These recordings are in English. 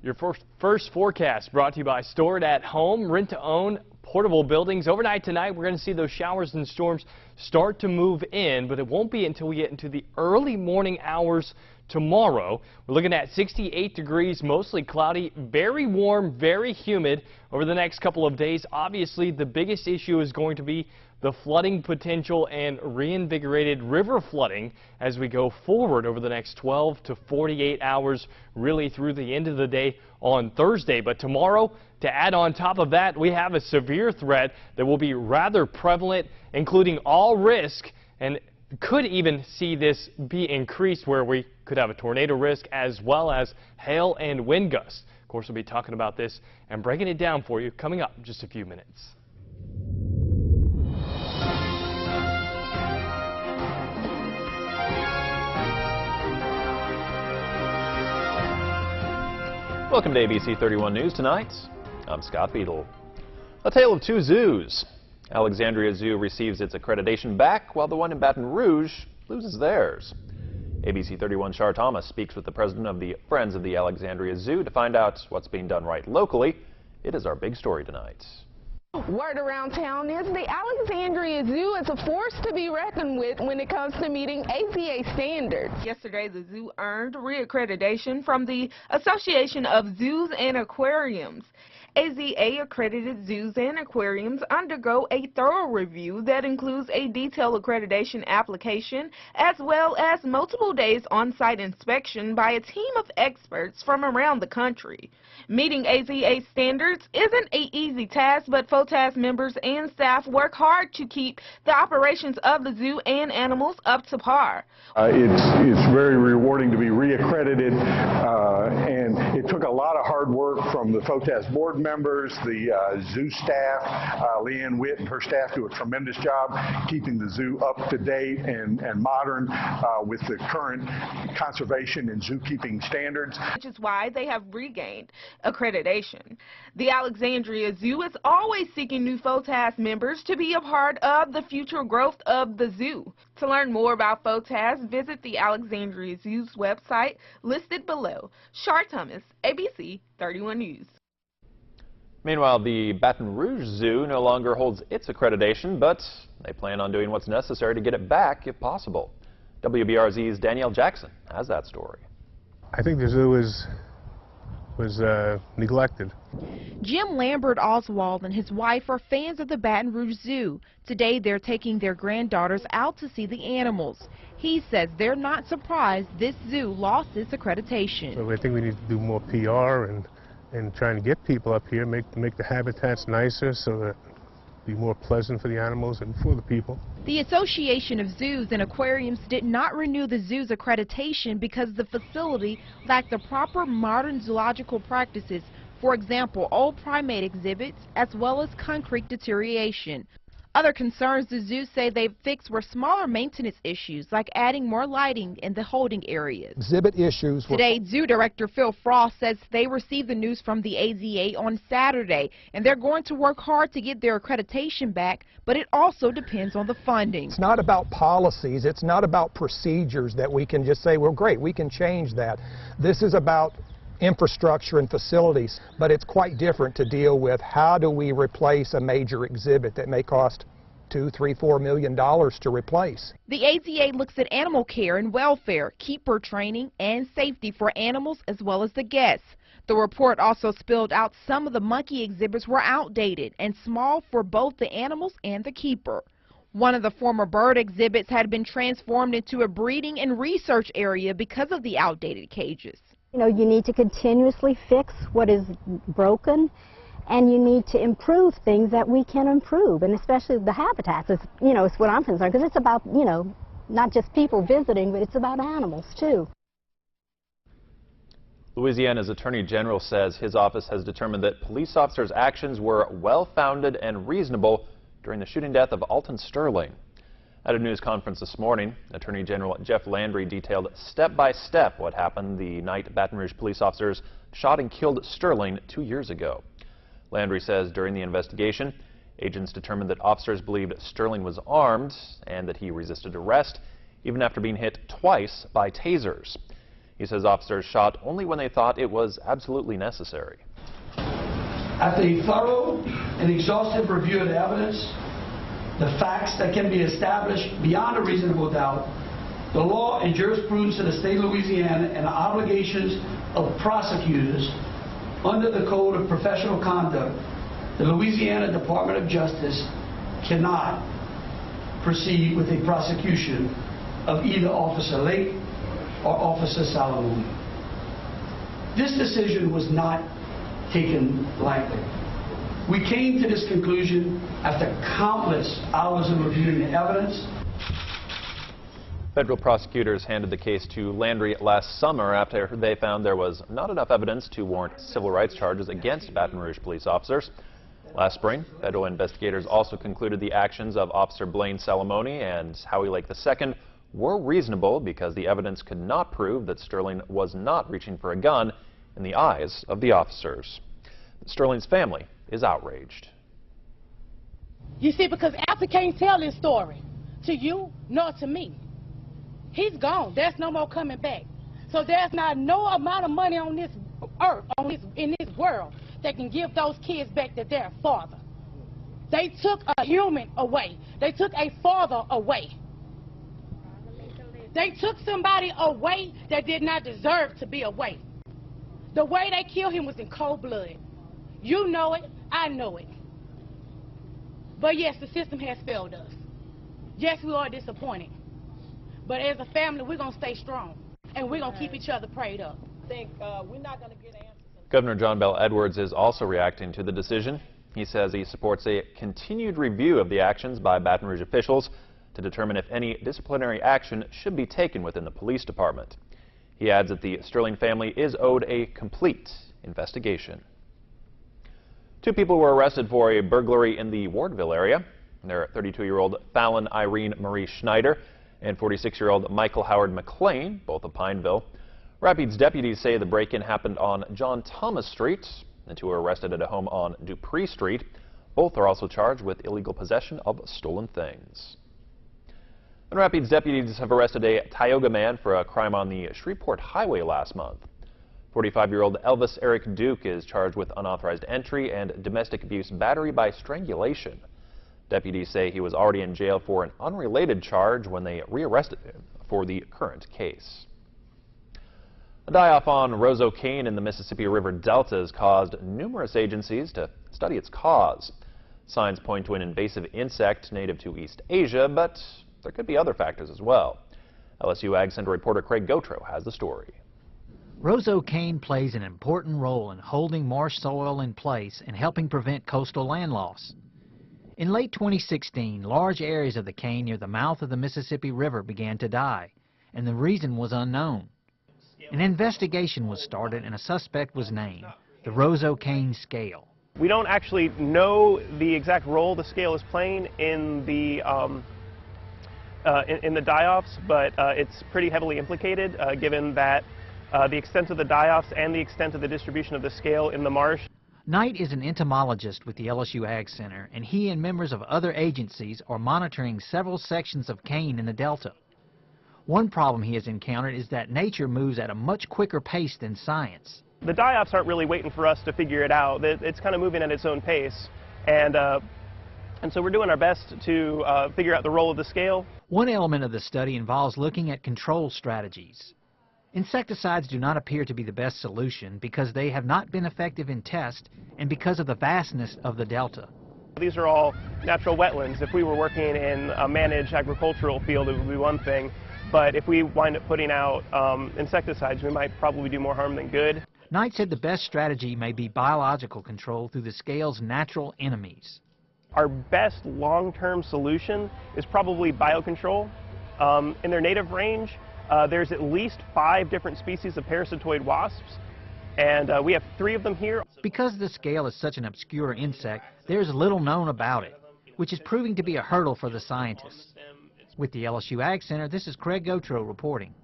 Your first forecast brought to you by Store It At Home, rent-to-own portable buildings. Overnight tonight, we're going to see those showers and storms start to move in, but it won't be until we get into the early morning hours tomorrow. We're looking at 68 degrees, mostly cloudy, very warm, very humid over the next couple of days. Obviously, the biggest issue is going to be the flooding potential and reinvigorated river flooding as we go forward over the next 12 to 48 hours, really through the end of the day on Thursday. But tomorrow, to add on top of that, we have a severe threat that will be rather prevalent, including all risk, and could even see this be increased where we could have a tornado risk as well as hail and wind gusts. Of course, we'll be talking about this and breaking it down for you coming up in just a few minutes. Welcome to ABC 31 News tonight. I'm Scott Beadle. A tale of two zoos. Alexandria Zoo receives its accreditation back, while the one in Baton Rouge loses theirs. ABC 31 Char Thomas speaks with the president of the Friends of the Alexandria Zoo to find out what's being done right locally. It is our big story tonight. Word around town is the Alexandria Zoo is a force to be reckoned with when it comes to meeting AZA standards. Yesterday, the zoo earned reaccreditation from the Association of Zoos and Aquariums. AZA-accredited zoos and aquariums undergo a thorough review that includes a detailed accreditation application as well as multiple days on-site inspection by a team of experts from around the country. Meeting AZA standards isn't an easy task, but FOTAS members and staff work hard to keep the operations of the zoo and animals up to par. It's very rewarding to be reaccredited, and it took a lot of hard work from the FOTAS board members, the zoo staff. Leanne Witt and her staff do a tremendous job keeping the zoo up to date and modern with the current conservation and zookeeping standards. Which is why they have regained accreditation. The Alexandria Zoo is always seeking new FOTAS members to be a part of the future growth of the zoo. To learn more about FOTAS, visit the Alexandria Zoo's website listed below. Char Thomas, ABC 31 News. Meanwhile, the Baton Rouge Zoo no longer holds its accreditation, but they plan on doing what's necessary to get it back if possible. WBRZ's Danielle Jackson has that story. I think the zoo was neglected. Jim Lambert Oswald and his wife are fans of the Baton Rouge Zoo. Today they're taking their granddaughters out to see the animals. He says they're not surprised this zoo lost its accreditation. So I think we need to do more PR and trying to get people up here, make the habitats nicer so that be more pleasant for the animals and for the people. The Association of Zoos and Aquariums did not renew the zoo's accreditation because the facility lacked the proper modern zoological practices, for example, old primate exhibits, as well as concrete deterioration. Other concerns the zoo say they've fixed were smaller maintenance issues, like adding more lighting in the holding areas. Exhibit issues. Today, Zoo Director Phil Frost says they received the news from the AZA on Saturday, and they're going to work hard to get their accreditation back, but it also depends on the funding. It's not about policies. It's not about procedures that we can just say, well, great, we can change that. This is about infrastructure and facilities, but it's quite different to deal with how do we replace a major exhibit that may cost $2, $3, $4 million to replace. The AZA looks at animal care and welfare, keeper training, and safety for animals as well as the guests. The report also spilled out some of the monkey exhibits were outdated and small for both the animals and the keeper. One of the former bird exhibits had been transformed into a breeding and research area because of the outdated cages. You know, you need to continuously fix what is broken, and you need to improve things that we can improve, and especially the habitats. Is, you know, it's what I'm concerned, because it's about, you know, not just people visiting, but it's about animals too. Louisiana's Attorney General says his office has determined that police officers' actions were well-founded and reasonable during the shooting death of Alton Sterling. At a news conference this morning, Attorney General Jeff Landry detailed step-by-step what happened the night Baton Rouge police officers shot and killed Sterling 2 years ago. Landry says during the investigation, agents determined that officers believed Sterling was armed and that he resisted arrest, even after being hit twice by tasers. He says officers shot only when they thought it was absolutely necessary. After a thorough and exhaustive review of the evidence, the facts that can be established beyond a reasonable doubt, the law and jurisprudence of the state of Louisiana, and the obligations of prosecutors under the Code of Professional Conduct, the Louisiana Department of Justice cannot proceed with a prosecution of either Officer Lake or Officer Salamone. This decision was not taken lightly. We came to this conclusion after countless hours of reviewing the evidence. Federal prosecutors handed the case to Landry last summer after they found there was not enough evidence to warrant civil rights charges against Baton Rouge police officers. Last spring, federal investigators also concluded the actions of Officer Blaine Salamone and Howie Lake II were reasonable because the evidence could not prove that Sterling was not reaching for a gun in the eyes of the officers. Sterling's family is outraged. You see, because Alfred can't tell this story to you nor to me. He's gone. There's no more coming back. So there's not no amount of money on this earth, in this world, that can give those kids back to their father. They took a human away. They took a father away. They took somebody away that did not deserve to be away. The way they killed him was in cold blood. You know it, I know it. But yes, the system has failed us. Yes, we are disappointed. But as a family, we're going to stay strong. And we're going to keep each other prayed up. I think we're not going to get answers. Governor John Bel Edwards is also reacting to the decision. He says he supports a continued review of the actions by Baton Rouge officials to determine if any disciplinary action should be taken within the police department. He adds that the Sterling family is owed a complete investigation. 2 people were arrested for a burglary in the Wardville area. They're 32-year-old Fallon Irene Marie Schneider and 46-year-old Michael Howard McLean, both of Pineville. Rapids deputies say the break-in happened on John Thomas Street. The 2 were arrested at a home on Dupree Street. Both are also charged with illegal possession of stolen things. And Rapids deputies have arrested a Tioga man for a crime on the Shreveport Highway last month. 45-year-old Elvis Eric Duke is charged with unauthorized entry and domestic abuse battery by strangulation. Deputies say he was already in jail for an unrelated charge when they rearrested him for the current case. A die-off on Roseau cane in the Mississippi River Delta has caused numerous agencies to study its cause. Signs point to an invasive insect native to East Asia, but there could be other factors as well. LSU Ag Center reporter Craig Gautreaux has the story. Roseau cane plays an important role in holding marsh soil in place and helping prevent coastal land loss. In late 2016, large areas of the cane near the mouth of the Mississippi River began to die, and the reason was unknown. An investigation was started and a suspect was named, the Roseau cane scale. We don't actually know the exact role the scale is playing in the die-offs, but it's pretty heavily implicated given that the extent of the die-offs and the extent of the distribution of the scale in the marsh. Knight is an entomologist with the LSU Ag Center, and he and members of other agencies are monitoring several sections of cane in the Delta. One problem he has encountered is that nature moves at a much quicker pace than science. The die-offs aren't really waiting for us to figure it out. It's kind of moving at its own pace, and so we're doing our best to figure out the role of the scale. One element of the study involves looking at control strategies. Insecticides do not appear to be the best solution because they have not been effective in tests and because of the vastness of the Delta. These are all natural wetlands. If we were working in a managed agricultural field, it would be one thing. But if we wind up putting out insecticides, we might probably do more harm than good. Knight said the best strategy may be biological control through the scale's natural enemies. Our best long-term solution is probably biocontrol. In their native range, there's at least 5 different species of parasitoid wasps, and we have 3 of them here. Because the scale is such an obscure insect, there's little known about it, which is proving to be a hurdle for the scientists. With the LSU Ag Center, this is Craig Gautreaux reporting.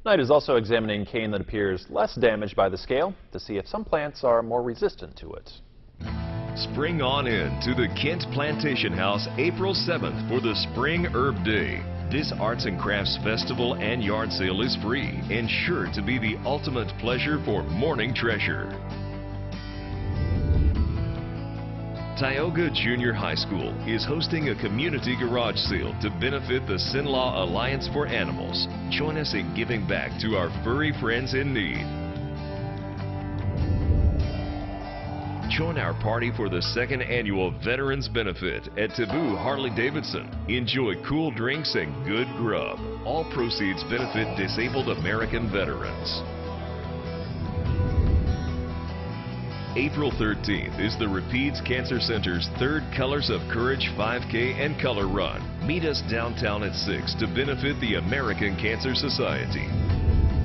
Knight is also examining cane that appears less damaged by the scale to see if some plants are more resistant to it. Spring on in to the Kent Plantation House April 7th for the Spring Herb Day. This Arts and Crafts Festival and Yard Sale is free and sure to be the ultimate pleasure for morning treasure. Tioga Junior High School is hosting a community garage sale to benefit the Sinlaw Alliance for Animals. Join us in giving back to our furry friends in need. Join our party for the second annual Veterans Benefit at Taboo Harley-Davidson. Enjoy cool drinks and good grub. All proceeds benefit disabled American veterans. April 13th is the Rapides Cancer Center's third Colors of Courage 5K and Color Run. Meet us downtown at 6 to benefit the American Cancer Society.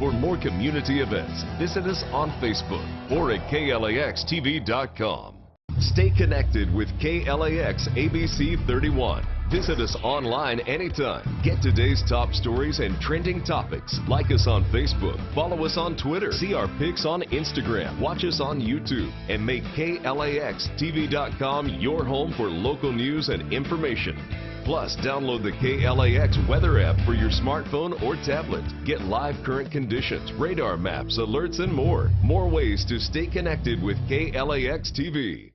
For more community events, visit us on Facebook or at KLAXTV.com. Stay connected with KLAX ABC 31. Visit us online anytime. Get today's top stories and trending topics. Like us on Facebook. Follow us on Twitter. See our pics on Instagram. Watch us on YouTube. And make KLAXTV.com your home for local news and information. Plus, download the KLAX weather app for your smartphone or tablet. Get live current conditions, radar maps, alerts, and more. More ways to stay connected with KLAX TV.